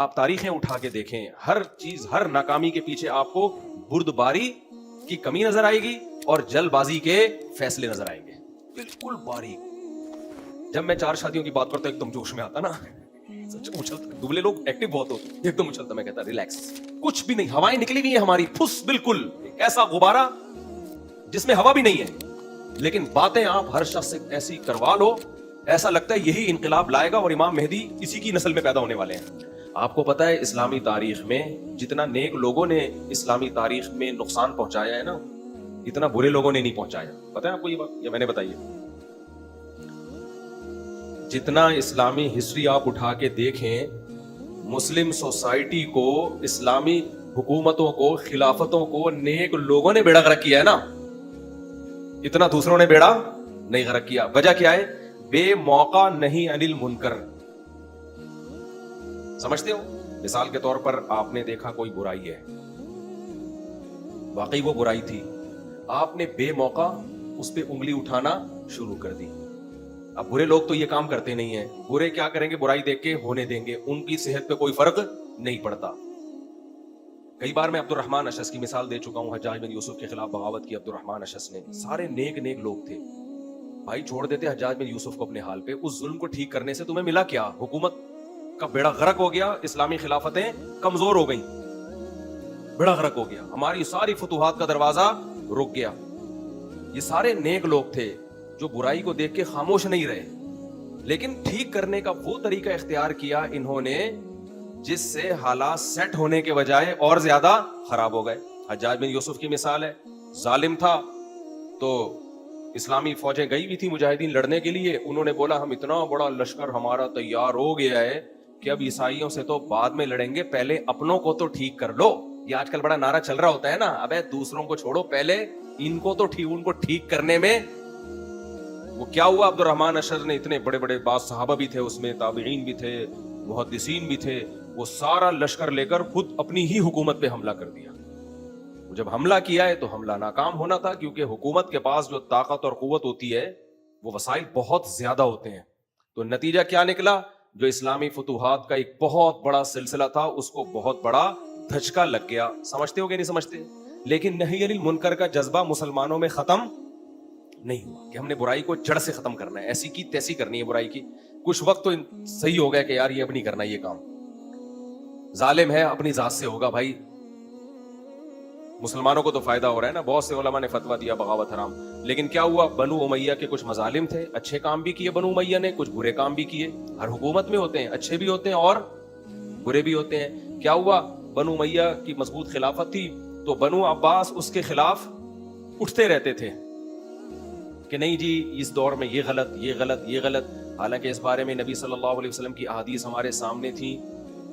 آپ تاریخیں اٹھا کے دیکھیں, ہر چیز, ہر ناکامی کے پیچھے آپ کو بردباری کی کمی نظر آئے گی اور جلد بازی کے فیصلے نظر آئیں گے, بالکل باریک. جب میں 4 شادیوں کی بات کرتا ہوں ایک دم جوش میں آتا نا, دبلے لوگ ایکٹیو بہت ہوتے, ایک دم اچھلتا, میں کہتا ریلیکس, کچھ بھی نہیں, ہوائیں نکلی ہوئی ہیں ہماری پھس, بالکل ایسا غبارہ جس میں ہوا بھی نہیں ہے, لیکن باتیں آپ ہر شخص سے ایسی کروا لو, ایسا لگتا ہے یہی انقلاب لائے گا اور امام مہدی اسی کی نسل میں پیدا ہونے والے ہیں. آپ کو پتا ہے اسلامی تاریخ میں جتنا نیک لوگوں نے اسلامی تاریخ میں نقصان پہنچایا ہے نا, اتنا برے لوگوں نے نہیں پہنچایا. پتا ہے آپ کو یہ بات, یا میں نے بتائی ہے؟ جتنا اسلامی ہسٹری آپ اٹھا کے دیکھیں, مسلم سوسائٹی کو, اسلامی حکومتوں کو, خلافتوں کو نیک لوگوں نے بیڑا غرق کیا ہے نا, اتنا دوسروں نے بیڑا نہیں غرق کیا. وجہ کیا ہے؟ بے موقع نہیں انل منکر. سمجھتے ہو؟ مثال کے طور پر آپ نے دیکھا کوئی برائی ہے, واقعی وہ برائی تھی, آپ نے بے موقع اس پہ انگلی اٹھانا شروع کر دی. اب برے لوگ تو یہ کام کرتے نہیں ہیں, برے کیا کریں گے, برائی دیکھ کے ہونے دیں گے, ان کی صحت پہ کوئی فرق نہیں پڑتا. کئی بار میں عبد الرحمن اشعث کی مثال دے چکا ہوں, حجاج بن یوسف کے خلاف بغاوت کی عبد الرحمن اشعث نے. سارے نیک نیک لوگ تھے بھائی, چھوڑ دیتے حجاج بن یوسف کو اپنے حال پہ. اس ظلم کو ٹھیک کرنے سے تمہیں ملا کیا؟ حکومت کا بیڑا غرق ہو گیا, اسلامی خلافتیں کمزور ہو گئیں, بیڑا غرق ہو گیا, ہماری ساری فتوحات کا دروازہ رک گیا. یہ سارے نیک لوگ تھے جو برائی کو دیکھ کے خاموش نہیں رہے, لیکن ٹھیک کرنے کا وہ طریقہ اختیار کیا انہوں نے جس سے حالات سیٹ ہونے کے بجائے اور زیادہ خراب ہو گئے. حجاج بن یوسف کی مثال ہے, ظالم تھا تو اسلامی فوجیں گئی بھی تھی مجاہدین لڑنے کے لیے, انہوں نے بولا ہم اتنا بڑا لشکر ہمارا تیار ہو گیا ہے کہ اب عیسائیوں سے تو بعد میں لڑیں گے, پہلے اپنوں کو تو ٹھیک کر لو. یہ آج کل بڑا نعرہ چل رہا ہوتا ہے نا, ابے دوسروں کو چھوڑو, پہلے ان کو تو ان کو ٹھیک کرنے میں. وہ کیا ہوا, عبد الرحمن اشعث نے, اتنے بڑے بڑے بعض صحابہ بھی تھے اس میں, تابعین بھی تھے, محدثین بھی تھے, وہ سارا لشکر لے کر خود اپنی ہی حکومت پہ حملہ کر دیا. جب حملہ کیا ہے تو حملہ ناکام ہونا تھا, کیونکہ حکومت کے پاس جو طاقت اور قوت ہوتی ہے وہ وسائل بہت زیادہ ہوتے ہیں. تو نتیجہ کیا نکلا, جو اسلامی فتوحات کا ایک بہت بڑا سلسلہ تھا اس کو بہت بڑا دھچکا لگ گیا. سمجھتے ہو کہ نہیں سمجھتے؟ لیکن نہی عن المنکر کا جذبہ مسلمانوں میں ختم نہیں ہوا کہ ہم نے برائی کو جڑ سے ختم کرنا ہے, ایسی کی تیسی کرنی ہے برائی کی. کچھ وقت تو صحیح ہو گیا کہ یار یہ اب نہیں کرنا, یہ کام ظالم ہے, اپنی ذات سے ہوگا بھائی, مسلمانوں کو تو فائدہ ہو رہا ہے نا. بہت سے علماء نے فتویٰ دیا بغاوت حرام, لیکن کیا ہوا, بنو امیہ کے کچھ مظالم تھے, اچھے کام بھی کیے بنو امیہ نے, کچھ برے کام بھی کیے. ہر حکومت میں ہوتے ہیں, اچھے بھی ہوتے ہیں اور برے بھی ہوتے ہیں. کیا ہوا, بنو امیہ کی مضبوط خلافت تھی تو بنو عباس اس کے خلاف اٹھتے رہتے تھے کہ نہیں جی اس دور میں یہ غلط, یہ غلط, یہ غلط. حالانکہ اس بارے میں نبی صلی اللہ علیہ وسلم کی احادیث ہمارے سامنے تھی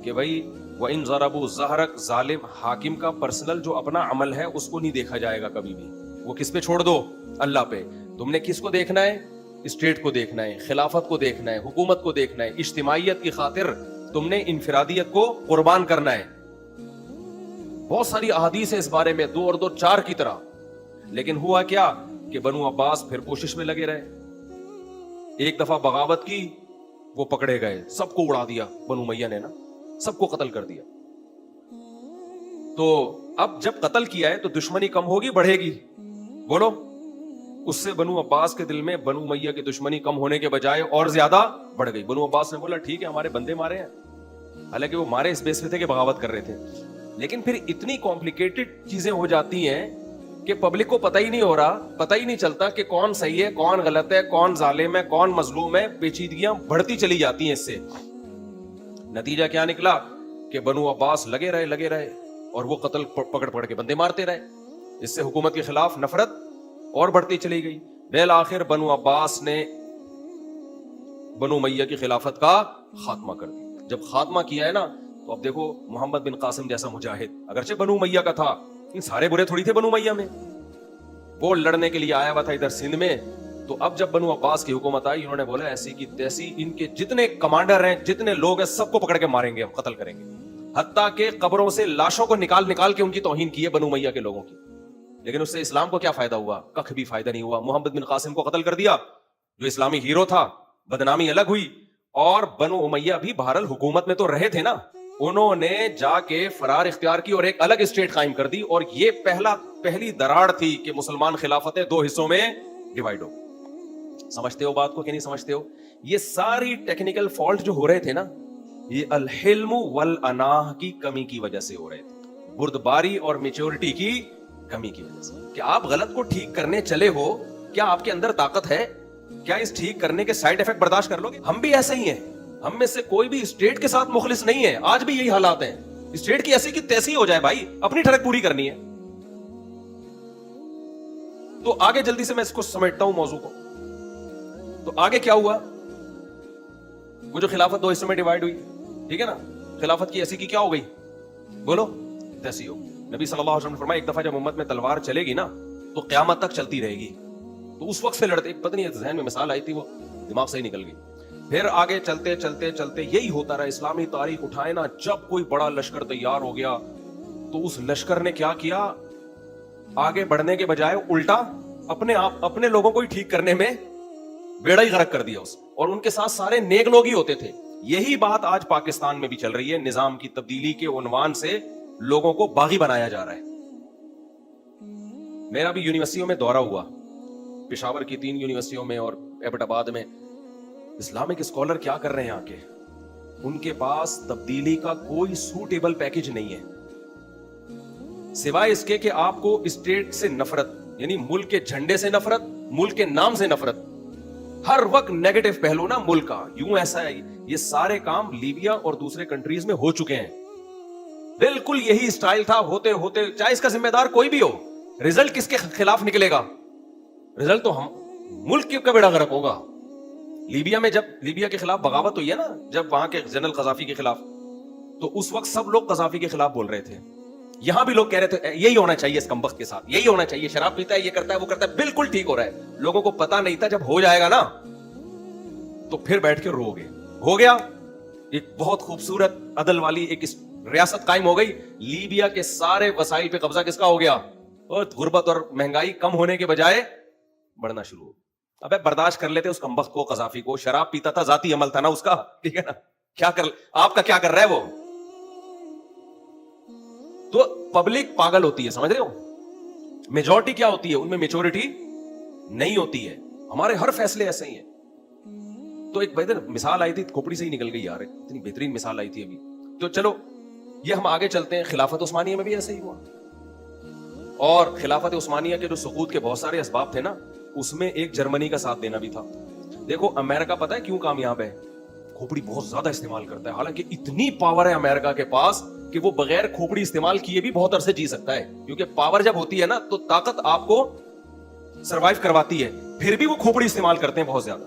کہ بھائی وَإِن ضَرَبُوا ظَهْرَكَ, ظالم حاکم کا پرسنل جو اپنا عمل ہے اس کو نہیں دیکھا جائے گا کبھی بھی. وہ کس پہ چھوڑ دو, اللہ پہ. تم نے کس کو دیکھنا ہے, اسٹیٹ کو دیکھنا ہے, خلافت کو دیکھنا ہے, حکومت کو دیکھنا ہے. اجتماعیت کی خاطر تم نے انفرادیت کو قربان کرنا ہے. بہت ساری احادیث ہے اس بارے میں, 2 اور 2 4 کی طرح. لیکن ہوا کیا کہ بنو عباس پھر کوشش میں لگے رہے. ایک دفعہ بغاوت کی, وہ پکڑے گئے, سب کو اڑا دیا بنو امیہ نے نا, سب کو قتل کر دیا. تو اب جب قتل کیا ہے تو دشمنی کم ہوگی بڑھے گی؟ بولو. اس سے بنو عباس کے دل میں بنو امیہ کی دشمنی کم ہونے کے بجائے اور زیادہ بڑھ گئی. بنو عباس نے بولا ٹھیک ہے ہمارے بندے مارے ہیں, حالانکہ وہ مارے اس بیس پہ تھے کہ بغاوت کر رہے تھے. لیکن پھر اتنی کمپلیکیٹڈ چیزیں ہو جاتی ہیں کہ پبلک کو پتہ ہی نہیں ہو رہا, پتہ ہی نہیں چلتا کہ کون صحیح ہے, کون غلط ہے, کون ظالم ہے, کون مظلوم ہے. پیچیدگیاں بڑھتی چلی جاتی ہیں اس سے. نتیجہ کیا نکلا کہ بنو عباس لگے رہے اور وہ قتل پکڑ کے بندے مارتے رہے. اس سے حکومت کے خلاف نفرت اور بڑھتی چلی گئی. بالآخر بنو عباس نے بنو امیہ کی خلافت کا خاتمہ کر دیا. جب خاتمہ کیا ہے نا تو اب دیکھو محمد بن قاسم جیسا مجاہد, اگرچہ بنو امیہ کا تھا, ان سارے برے تھوڑی تھے بنو امیہ میں, وہ لڑنے کے لیے آیا ہوا تھا ادھر سندھ میں. تو اب جب بنو عباس کی حکومت آئی, انہوں نے بولا ایسی کی تیسی, ان کے جتنے کمانڈر ہیں, جتنے لوگ ہیں, سب کو پکڑ کے ماریں گے, ہم قتل کریں گے. حتیٰ کہ قبروں سے لاشوں کو نکال کے ان کی توہین کی ہے بنو امیہ کے لوگوں کی. لیکن اس سے اسلام کو کیا فائدہ ہوا؟ کخ بھی فائدہ نہیں ہوا. محمد بن قاسم کو قتل کر دیا جو اسلامی ہیرو تھا, بدنامی الگ ہوئی, اور بنو امیہ بھی بہرحال حکومت میں تو رہے تھے نا, انہوں نے جا کے فرار اختیار کی اور ایک الگ اسٹیٹ قائم کر دی, اور یہ پہلی دراڑ تھی کہ مسلمان خلافتیں دو حصوں میں ڈیوائڈ ہو. سمجھتے ہو بات کو کہ نہیں سمجھتے ہو؟ یہ ساری ٹیکنیکل فالٹ جو ہو رہے تھے نا, یہ الحلم والاناہ کی کمی کی وجہ سے ہو رہے تھے, بردباری اور میچورٹی کی کمی کی وجہ سے. کہ آپ غلط کو ٹھیک کرنے چلے ہو, کیا آپ کے اندر طاقت ہے؟ کیا اس ٹھیک کرنے کے سائیڈ ایفیکٹ برداشت کر لو گے؟ ہم بھی ایسے ہی ہیں, ہم میں سے کوئی بھی اسٹیٹ کے ساتھ مخلص نہیں ہے. آج بھی یہی حالات ہیں, اسٹیٹ کی ایسی کی تیسی ہو جائے بھائی, اپنی ٹھڑک پوری کرنی ہے. تو آگے جلدی سے میں اس کو سمیٹتا ہوں موضوع کو. تو آگے کیا ہوا؟ وہ جو خلافت دو حصوں میں ڈیوائڈ ہوئی, ٹھیک ہے نا, خلافت کی ایسی کی کیا ہو گئی؟ بولو, تیسی ہو. نبی صلی اللہ علیہ وسلم نے فرمایا ایک دفعہ جب امت میں تلوار چلے گی نا تو قیامت تک چلتی رہے گی. تو اس وقت سے لڑتے, پتہ نہیں ذہن میں مثال آئی تھی, وہ دماغ سے ہی نکل گئی. پھر آگے چلتے چلتے چلتے یہی ہوتا رہا. اسلامی تاریخ اٹھائے نا, جب کوئی بڑا لشکر تیار ہو گیا تو اس لشکر نے کیا کیا؟ آگے بڑھنے کے بجائے الٹا اپنے لوگوں کو ہی ٹھیک کرنے میں بیڑا ہی غرق کر دیا اس, اور ان کے ساتھ سارے نیک لوگ ہی ہوتے تھے. یہی بات آج پاکستان میں بھی چل رہی ہے. نظام کی تبدیلی کے عنوان سے لوگوں کو باغی بنایا جا رہا ہے. میرا بھی یونیورسٹیوں میں دورہ ہوا, پشاور کی 3 یونیورسٹیوں میں اور ایبٹ آباد میں. اسلامک اسکالر کیا کر رہے ہیں آ کے؟ ان کے پاس تبدیلی کا کوئی سوٹیبل پیکج نہیں ہے, سوائے اس کے کہ آپ کو اسٹیٹ سے نفرت, یعنی ملک کے جھنڈے سے نفرت, ملک کے نام سے نفرت, ہر وقت نیگیٹو پہلو نا ملک کا, یوں ایسا ہے. یہ سارے کام لیبیا اور دوسرے کنٹریز میں ہو چکے ہیں. بالکل یہی اسٹائل تھا, ہوتے ہوتے چاہے اس کا ذمہ دار کوئی بھی ہو, رزلٹ کس کے خلاف نکلے گا؟ رزلٹ تو ہم ملک کا بیڑا غرق ہوگا. لیبیا میں جب لیبیا کے خلاف بغاوت ہوئی ہے نا, جب وہاں کے جنرل قذافی کے خلاف, تو اس وقت سب لوگ قذافی کے خلاف بول رہے تھے. یہاں بھی لوگ کہہ رہے تھے یہی ہونا چاہیے اس کمبخت کے ساتھ, یہی ہونا چاہیے, شراب پیتا ہے, یہ کرتا ہے, وہ کرتا ہے, بالکل ٹھیک ہو رہا ہے. لوگوں کو پتا نہیں تھا, جب ہو جائے گا نا تو پھر بیٹھ کے رو گے. ہو گیا, ایک بہت خوبصورت عدل والی ایک ریاست قائم ہو گئی. لیبیا کے سارے وسائل پہ قبضہ کس کا ہو گیا؟ اور غربت اور مہنگائی کم ہونے کے بجائے بڑھنا شروع ہو. ابے برداشت کر لیتے اس کمبخت کو, قذافی کو, شراب پیتا تھا, ذاتی عمل تھا نا اس کا, ٹھیک ہے نا, کیا کر آپ کا کیا کر رہا ہے وہ؟ تو پبلک پاگل ہوتی ہے, سمجھ رہے ہو؟ میجورٹی کیا ہوتی ہے, ان میں میچورٹی نہیں ہوتی ہے. ہمارے ہر فیصلے ایسے ہی ہیں. تو ایک مثال آئی تھی, کھوپڑی سے ہی نکل گئی یار, اتنی بہترین مثال آئی تھی ابھی. تو چلو یہ ہم آگے چلتے ہیں. خلافت عثمانیہ میں بھی ایسا ہی ہوا, اور خلافت عثمانیہ کے جو سقوط کے بہت سارے اسباب تھے نا, اس میں ایک جرمنی کا ساتھ دینا بھی تھا. دیکھو امریکہ پتہ ہے کیوں کامیاب ہے؟ کھوپڑی بہت زیادہ استعمال کرتا ہے. حالانکہ اتنی پاور ہے امریکہ کے پاس کہ وہ بغیر کھوپڑی استعمال کیے بھی بہت عرصے جی سکتا ہے, کیونکہ پاور جب ہوتی ہے نا تو طاقت آپ کو سروائیو کرواتی ہے. پھر بھی وہ کھوپڑی استعمال کرتے ہیں بہت زیادہ.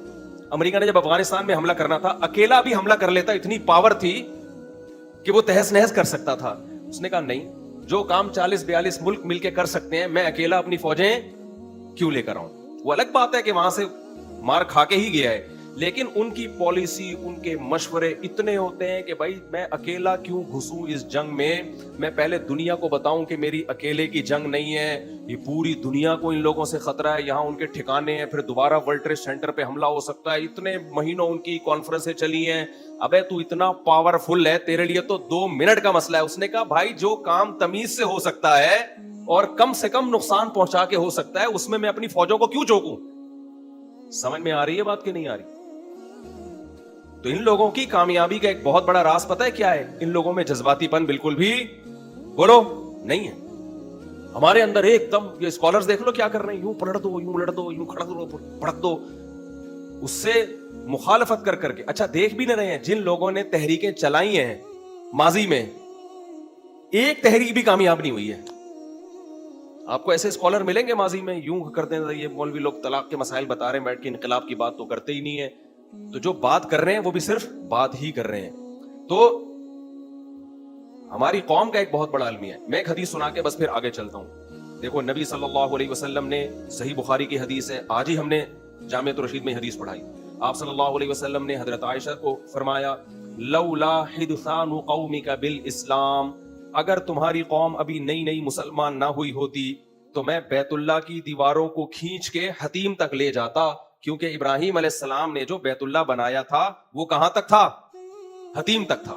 امریکہ نے جب افغانستان میں حملہ کرنا تھا, اکیلا بھی حملہ کر لیتا, اتنی پاور تھی کہ وہ تہس نہس کر سکتا تھا. اس نے کہا نہیں, جو کام 40-42 ملک مل کے کر سکتے ہیں, میں اکیلا اپنی فوجیں کیوں لے کر آؤں؟ وہ الگ بات ہے کہ وہاں سے مار کھا کے ہی گیا ہے, لیکن ان کی پالیسی, ان کے مشورے اتنے ہوتے ہیں کہ بھائی میں اکیلا کیوں گھسوں اس جنگ میں پہلے دنیا کو بتاؤں کہ میری اکیلے کی جنگ نہیں ہے, یہ پوری دنیا کو ان لوگوں سے خطرہ ہے, یہاں ان کے ٹھکانے ہیں, پھر دوبارہ ورلڈ ٹریڈ سینٹر پہ حملہ ہو سکتا ہے. اتنے مہینوں ان کی کانفرنسیں چلی ہیں. ابے تو اتنا پاورفل ہے, تیرے لیے تو 2 منٹ کا مسئلہ ہے. اس نے کہا بھائی جو کام تمیز سے ہو سکتا ہے اور کم سے کم نقصان پہنچا کے ہو سکتا ہے, اس میں اپنی فوجوں کو کیوں چوکوں؟ سمجھ میں آ رہی ہے بات کہ نہیں آ رہی؟ تو ان لوگوں کی کامیابی کا ایک بہت بڑا راز پتہ ہے کیا ہے؟ ان لوگوں میں جذباتی پن بالکل بھی بولو نہیں ہے. ہمارے اندر ایک دم, یہ اسکالرز دیکھ لو کیا کر رہے ہیں, یوں پلٹ دو, یوں الٹ دو, یوں کھڑک دو, پڑک دو, اس سے مخالفت کر کے. اچھا دیکھ بھی نہ رہے ہیں جن لوگوں نے تحریکیں چلائی ہیں ماضی میں, ایک تحریک بھی کامیاب نہیں ہوئی ہے. آپ کو ایسے اسکالر ملیں گے ماضی میں یوں کرتے ہیں, یہ مولوی لوگ طلاق کے مسائل بتا رہے ہیں بیٹھ کے, انقلاب کی بات تو کرتے ہی نہیں ہے. تو جو بات کر رہے ہیں وہ بھی صرف بات ہی کر رہے ہیں. تو ہماری قوم کا ایک بہت بڑا المیہ ہے. میں ایک حدیث سنا کے بس پھر آگے چلتا ہوں. دیکھو نبی صلی اللہ علیہ وسلم نے, صحیح بخاری کی حدیث ہے, آج ہی ہم نے جامعۃ الرشید میں حدیث پڑھائی. آپ صلی اللہ علیہ وسلم نے حضرت عائشہ کو فرمایا, لولا حدثان قومک بالاسلام, اگر تمہاری قوم ابھی نئی نئی مسلمان نہ ہوئی ہوتی تو میں بیت اللہ کی دیواروں کو کھینچ کے حتیم تک لے جاتا, کیونکہ ابراہیم علیہ السلام نے جو بیت اللہ بنایا تھا وہ کہاں تک تھا؟ حتیم تک تھا.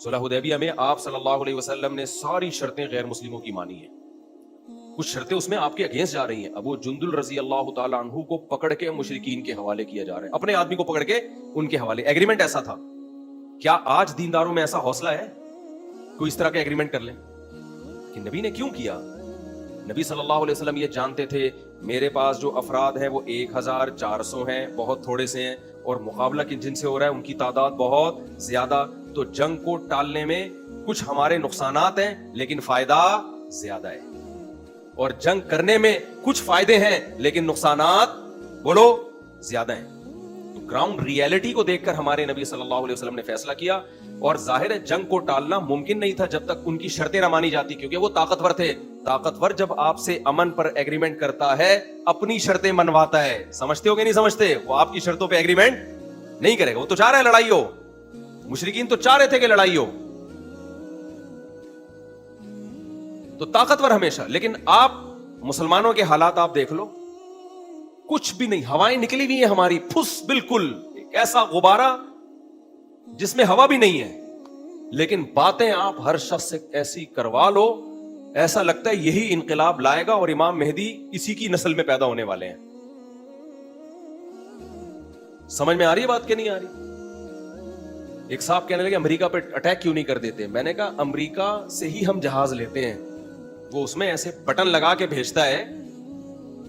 صلح حدیبیہ میں آپ صلی اللہ علیہ وسلم نے ساری شرطیں غیر مسلموں کی مانی ہیں. کچھ شرطیں اس میں آپ کے اگینسٹ جا رہی ہیں. ابو جندل رضی اللہ تعالی عنہ کو پکڑ کے مشرکین کے حوالے کیا جا رہا ہے, اپنے آدمی کو پکڑ کے ان کے حوالے. ایگریمنٹ ایسا تھا. کیا آج دینداروں میں ایسا حوصلہ ہے کوئی اس طرح کا ایگریمنٹ کر لیں؟ کہ نبی نے کیوں کیا؟ نبی صلی اللہ علیہ وسلم یہ جانتے تھے میرے پاس جو افراد ہیں وہ 1400 ہیں, بہت تھوڑے سے ہیں, اور مقابلہ جن سے ہو رہا ہے ان کی تعداد بہت زیادہ. تو جنگ کو ٹالنے میں کچھ ہمارے نقصانات ہیں لیکن فائدہ زیادہ ہے, اور جنگ کرنے میں کچھ فائدے ہیں لیکن نقصانات بولو زیادہ ہیں. تو گراؤنڈ ریئلٹی کو دیکھ کر ہمارے نبی صلی اللہ علیہ وسلم نے فیصلہ کیا, اور ظاہر ہے جنگ کو ٹالنا ممکن نہیں تھا جب تک ان کی شرطیں نہ مانی جاتی, کیونکہ وہ طاقتور تھے. طاقتور جب آپ سے امن پر ایگریمنٹ کرتا ہے اپنی شرطیں منواتا ہے. سمجھتے ہو کہ نہیں سمجھتے؟ وہ آپ کی شرطوں پہ ایگریمنٹ نہیں کرے گا. وہ تو چاہ رہا ہے لڑائی ہو, مشرکین تو چاہ رہے تھے کہ لڑائی ہو. تو طاقتور ہمیشہ. لیکن آپ مسلمانوں کے حالات آپ دیکھ لو, کچھ بھی نہیں, ہوائیں نکلی ہوئی ہیں ہماری پھس, بالکل ایسا غبارہ جس میں ہوا بھی نہیں ہے, لیکن باتیں آپ ہر شخص سے ایسی کروا لو ایسا لگتا ہے یہی انقلاب لائے گا اور امام مہدی اسی کی نسل میں پیدا ہونے والے ہیں. سمجھ میں آ رہی ہے بات کہ نہیں آ رہی؟ ایک صاحب کہنے لگے امریکہ پہ اٹیک کیوں نہیں کر دیتے؟ میں نے کہا امریکہ سے ہی ہم جہاز لیتے ہیں, وہ اس میں ایسے بٹن لگا کے بھیجتا ہے.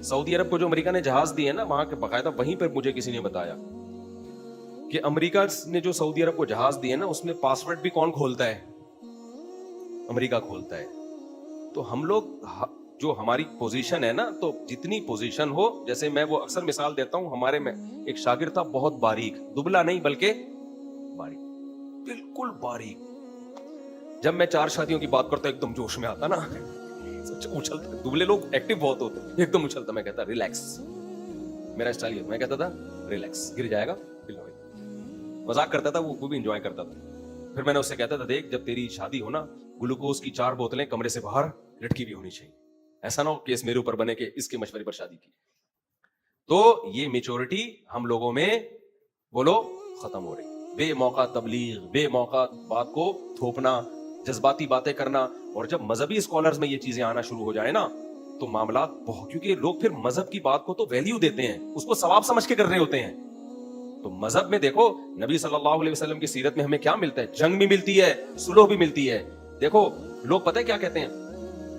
سعودی عرب کو جو امریکہ نے جہاز دیے نا وہاں کے باقاعدہ وہیں پر مجھے کسی نے بتایا کہ امریکہ نے جو سعودی عرب کو جہاز دیے نا اس میں پاسورڈ بھی کون کھولتا ہے؟ امریکہ کھولتا ہے. تو ہم لوگ جو ہماری پوزیشن ہے نا, تو جتنی پوزیشن ہو, جیسے میں وہ اکثر مثال دیتا ہوں, ہمارے میں ایک شاگرد تھا بہت باریک, دبلا نہیں بلکہ باریک, بالکل باریک. جب میں 4 شادیوں کی بات کرتا ایک دم جوش میں آتا نا, اچھلتا. دبلے لوگ ایکٹیو بہت ہوتے, ایک دم اچھلتا. میں کہتا ریلیکس, میرا اسٹائل, میں کہتا تھا ریلیکس, گر جائے گا. مذاق کرتا تھا, وہ بھی انجوائے کرتا تھا. پھر میں نے اس سے کہتا تھا دیکھ جب تیری شادی ہو نا, گلوکوز کی 4 بوتلیں کمرے سے باہر لٹکی بھی ہونی چاہیے, ایسا نہ ہو کیس میرے اوپر بنے کہ اس کے مشورے پر شادی کی. تو یہ میچورٹی ہم لوگوں میں بولو ختم ہو رہی. بے موقع تبلیغ, بے موقع بات کو تھوپنا, جذباتی باتیں کرنا. اور جب مذہبی اسکالرز میں یہ چیزیں آنا شروع ہو جائے نا تو معاملات بہت, کیونکہ لوگ پھر مذہب کی بات کو تو ویلیو دیتے ہیں, اس کو ثواب سمجھ کے کر رہے ہوتے ہیں. تو مذہب میں دیکھو نبی صلی اللہ علیہ وسلم کی سیرت میں ہمیں کیا ملتا ہے؟ جنگ بھی ملتی ہے, صلح بھی ملتی ہے. دیکھو لوگ پتہ ہے کیا کہتے ہیں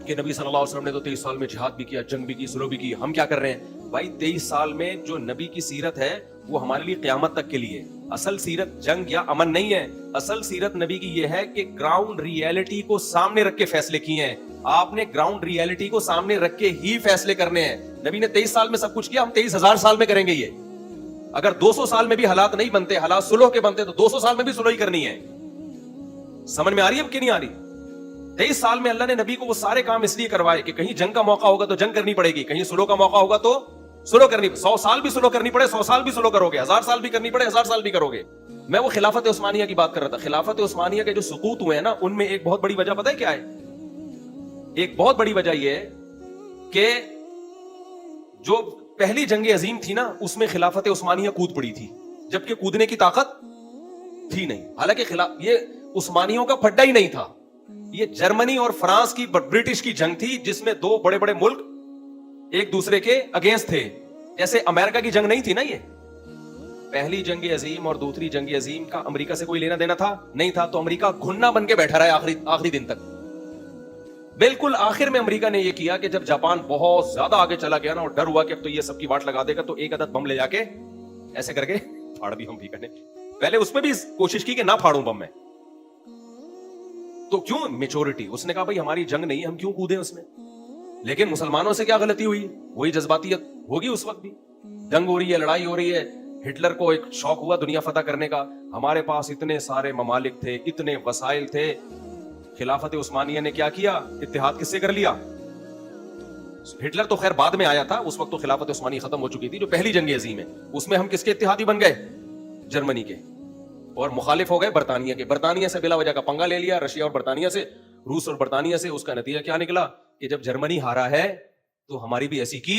کہ نبی صلی اللہ علیہ وسلم نے تو 23 سال میں جہاد بھی کیا, جنگ بھی کی, صلح بھی کی. ہم کیا کر رہے ہیں بھائی؟ 23 سال میں جو نبی کی سیرت ہے وہ ہمارے لیے قیامت تک کے لیے. اصل سیرت جنگ یا امن نہیں ہے, اصل سیرت نبی کی یہ ہے کہ گراؤنڈ ریئلٹی کو سامنے رکھ کے فیصلے کیے ہیں. آپ نے گراؤنڈ ریئلٹی کو سامنے رکھ کے ہی فیصلے کرنے ہیں. نبی نے 23 سال میں سب کچھ کیا, ہم 23,000 سال میں کریں گے. یہ اگر 200 سال میں بھی حالات نہیں بنتے, حالات صلح کے بنتے, تو 200 سال میں بھی صلح ہی کرنی ہے. سمجھ میں آ رہی ہے اب کہ نہیں آ رہی؟ 23 سال میں اللہ نے نبی کو وہ سارے کام اس لیے کروائے کہ کہیں جنگ کا موقع ہوگا تو جنگ کرنی پڑے گی, کہیں صلح کا موقع ہوگا تو صلح کرنی. 100 سال بھی صلح کرنی پڑے 100 سال بھی صلح کرو گے, 1000 سال بھی کرنی پڑے 1000 سال بھی کرو گے. میں وہ خلافت عثمانیہ کی بات کر رہا تھا. خلافت عثمانیہ کے جو سقوط ہوئے ہیں نا, ان میں ایک بہت بڑی وجہ پتہ ہے کیا ہے؟ ایک بہت بڑی وجہ یہ ہے کہ جو پہلی جنگ عظیم تھی نا اس میں خلافت عثمانیہ کود پڑی تھی, جبکہ کودنے کی طاقت تھی نہیں. حالانکہ یہ عثمانیوں کا پھڈا ہی نہیں تھا, یہ جرمنی اور فرانس کی برٹش کی جنگ تھی جس میں 2 بڑے بڑے ملک ایک دوسرے کے اگینسٹ تھے. جیسے امریکہ کی جنگ نہیں تھی نا, یہ پہلی جنگ عظیم اور دوسری جنگ عظیم کا امریکہ سے کوئی لینا دینا تھا نہیں تھا. تو امریکہ گھننا بن کے بیٹھا رہا ہے آخری دن تک. بالکل آخر میں امریکہ نے یہ کیا کہ جب جاپان بہت زیادہ آگے چلا گیا نا اور ڈر ہوا کہ اب تو یہ سب کی واٹ لگا دے گا, تو ایک عدد بم لے جا کے ایسے کر کے پھاڑ بھی ہم بھی کرنے. پہلے اس میں بھی کوشش کی کہ نہ پھاڑوں بم میں. تو کیوں میچورٹی, اس نے کہا بھائی ہماری جنگ نہیں ہے, ہم کیوں کودیں اس میں. لیکن مسلمانوں سے کیا غلطی ہوئی؟ وہی جذباتیت ہوگی. اس وقت بھی جنگ ہو رہی ہے, لڑائی ہو رہی ہے. ہٹلر کو ایک شوق ہوا دنیا فتح کرنے کا, ہمارے پاس اتنے سارے ممالک تھے, اتنے وسائل تھے. خلافت عثمانیہ نے کیا کیا؟ اتحاد کس سے کر لیا؟ ہٹلر تو خیر بعد میں آیا تھا, اس وقت تو خلافت عثمانیہ ختم ہو چکی تھی. جو پہلی جنگ عظیم ہے اس میں ہم کس کے اتحادی بن گئے؟ جرمنی کے. اور مخالف ہو گئے برطانیہ کے. برطانیہ سے بلا وجہ کا پنگا لے لیا, رشیا اور برطانیہ سے, روس اور برطانیہ سے. اس کا نتیجہ کیا نکلا کہ جب جرمنی ہارا ہے تو ہماری بھی ایسی کی